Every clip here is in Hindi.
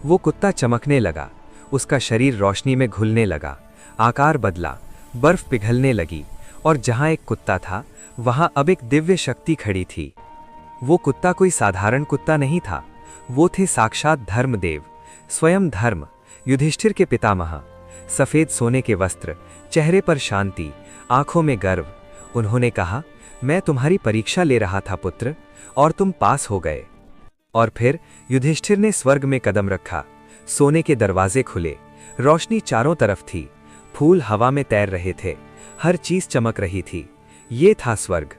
वो कुत्ता चमकने लगा, उसका शरीर रोशनी में घुलने लगा, आकार बदला, बर्फ पिघलने लगी और जहां एक कुत्ता था वहां अब एक दिव्य शक्ति खड़ी थी। वो कुत्ता कोई साधारण कुत्ता नहीं था, वो थे साक्षात धर्मदेव, स्वयं धर्म, युधिष्ठिर के पितामह। सफेद सोने के वस्त्र, चेहरे पर शांति, आंखों में गर्व। उन्होंने कहा, मैं तुम्हारी परीक्षा ले रहा था पुत्र, और तुम पास हो गए। और फिर युधिष्ठिर ने स्वर्ग में कदम रखा। सोने के दरवाजे खुले, रोशनी चारों तरफ थी, फूल हवा में तैर रहे थे, हर चीज चमक रही थी। ये था स्वर्ग,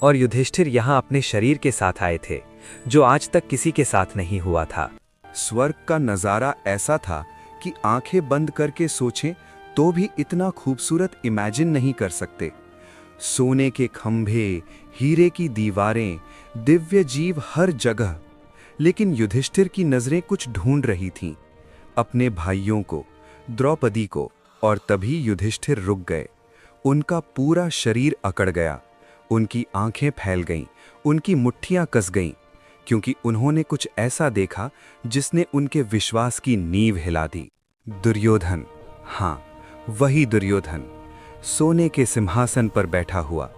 और युधिष्ठिर यहाँ अपने शरीर के साथ आए थे, जो आज तक किसी के साथ नहीं हुआ था। स्वर्ग का नजारा ऐसा था कि आंखें बंद करके सोचें तो भी इतना खूबसूरत इमेजिन नहीं कर सकते। सोने के खंभे, हीरे की दीवारें, दिव्य जीव हर जगह। लेकिन युधिष्ठिर की नजरें कुछ ढूंढ रही थीं, अपने भाइयों को, द्रौपदी को। और तभी युधिष्ठिर रुक गए। उनका पूरा शरीर अकड़ गया, उनकी आंखें फैल गईं, उनकी मुट्ठियां कस गईं, क्योंकि उन्होंने कुछ ऐसा देखा जिसने उनके विश्वास की नींव हिला दी। दुर्योधन, हाँ, वही दुर्योधन, सोने के सिंहासन पर बैठा हुआ,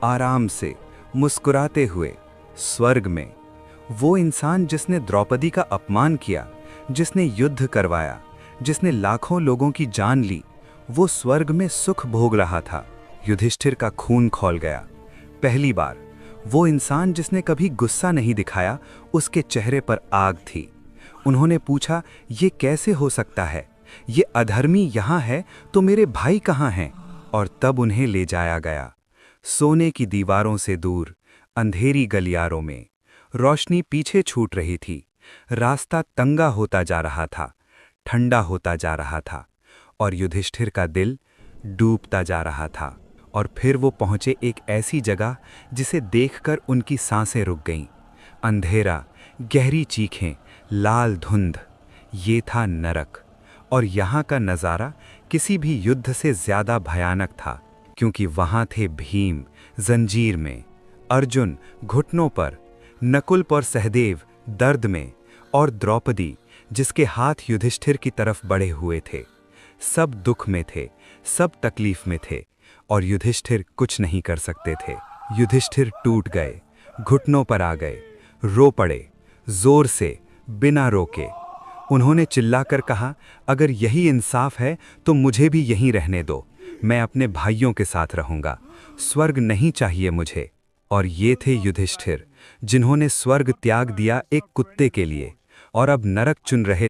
आराम से मुस्कुराते हुए, स्वर्ग में। वो इंसान जिसने द्रौपदी का अपमान किया, जिसने युद्ध करवाया, जिसने लाखों लोगों की जान ली, वो स्वर्ग में सुख भोग रहा था। युधिष्ठिर का खून खौल गया। पहली बार वो इंसान जिसने कभी गुस्सा नहीं दिखाया, उसके चेहरे पर आग थी। उन्होंने पूछा, ये कैसे हो सकता है? ये अधर्मी यहाँ है तो मेरे भाई कहाँ हैं? और तब उन्हें ले जाया गया, सोने की दीवारों से दूर, अंधेरी गलियारों में। रोशनी पीछे छूट रही थी, रास्ता तंगा होता जा रहा था, ठंडा होता जा रहा था, और युधिष्ठिर का दिल डूबता जा रहा था। और फिर वो पहुंचे एक ऐसी जगह जिसे देखकर उनकी सांसें रुक गईं। अंधेरा, गहरी चीखें, लाल धुंध। ये था नरक। और यहाँ का नज़ारा किसी भी युद्ध से ज़्यादा भयानक था, क्योंकि वहाँ थे भीम जंजीर में, अर्जुन घुटनों पर, नकुल और सहदेव दर्द में, और द्रौपदी जिसके हाथ युधिष्ठिर की तरफ बढ़े हुए थे। सब दुख में थे, सब तकलीफ में थे, और युधिष्ठिर कुछ नहीं कर सकते थे। युधिष्ठिर टूट गए, घुटनों पर आ गए, रो पड़े, जोर से, बिना रोके। उन्होंने चिल्लाकर कहा, अगर यही इंसाफ है तो मुझे भी यहीं रहने दो, मैं अपने भाइयों के साथ रहूंगा, स्वर्ग नहीं चाहिए मुझे। और ये थे युधिष्ठिर, जिन्होंने स्वर्ग त्याग दिया एक कुत्ते के लिए, और अब नरक चुन रहे